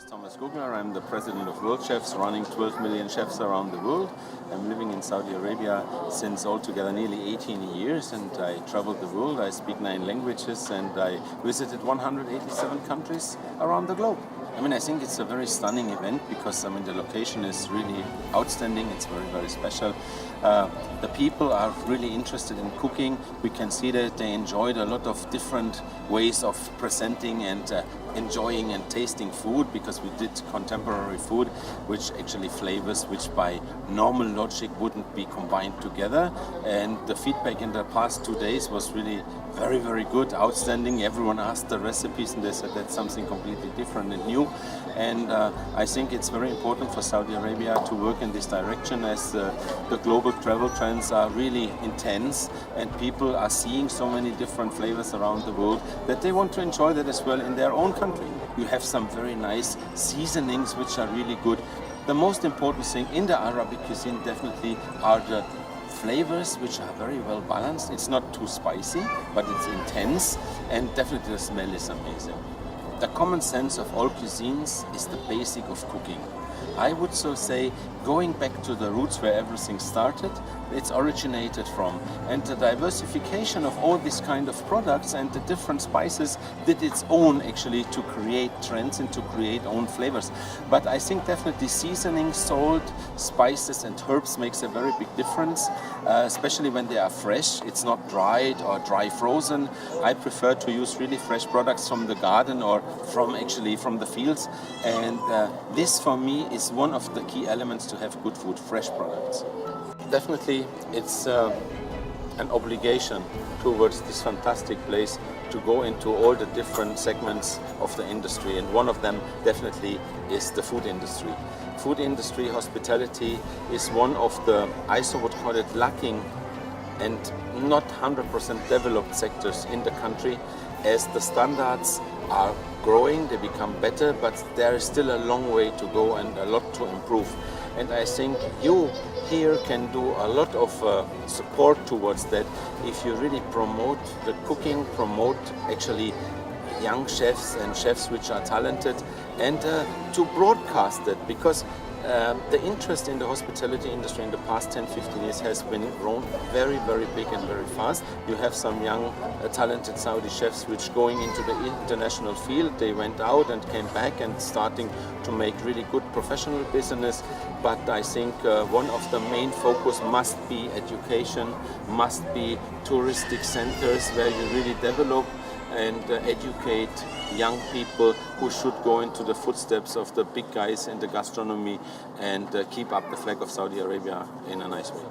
Thomas غولغر. I'm the president of World Chefs, running 12 million chefs around the world. I'm living in Saudi Arabia since altogether nearly 18 years, and I traveled the world. I speak 9 languages, and I visited 187 countries around the globe. I think it's a very stunning event because, the location is really outstanding. It's very, very special. The people are really interested in cooking. We can see that they enjoyed a lot of different ways of presenting and enjoying and tasting food, because we did contemporary food, which actually flavors which by normal logic wouldn't be combined together. And the feedback in the past 2 days was really very, very good, outstanding. Everyone asked the recipes and they said that's something completely different and new. And I think it's very important for Saudi Arabia to work in this direction, as the global travel trends are really intense and people are seeing so many different flavors around the world that they want to enjoy that as well in their own country. You have some very nice seasonings which are really good. The most important thing in the Arabic cuisine definitely are the flavors, which are very well balanced. It's not too spicy, but it's intense, and definitely the smell is amazing. The common sense of all cuisines is the basic of cooking. I would so say, going back to the roots where everything started, it's originated from. And the diversification of all these kind of products and the different spices did its own actually to create trends and to create own flavors. But I think definitely seasoning, salt, spices and herbs makes a very big difference, especially when they are fresh. It's not dried or dry frozen. I prefer to use really fresh products from the garden or from the fields. And this for me is one of the key elements to have good food, fresh products. Definitely it's an obligation towards this fantastic place to go into all the different segments of the industry, and one of them definitely is the food industry. Food industry, hospitality is one of the, I so would call it, lacking and not 100% developed sectors in the country, as the standards are growing, they become better, but there is still a long way to go and a lot to improve. And I think you here can do a lot of support towards that if you really promote the cooking, promote actually young chefs and chefs which are talented, and to broadcast it, because the interest in the hospitality industry in the past 10-15 years has been grown very, very big and very fast. You have some young talented Saudi chefs which going into the international field. They went out and came back and starting to make really good professional business. But I think one of the main focus must be education, must be touristic centers where you really develop and educate young people who should go into the footsteps of the big guys in the gastronomy and keep up the flag of Saudi Arabia in a nice way.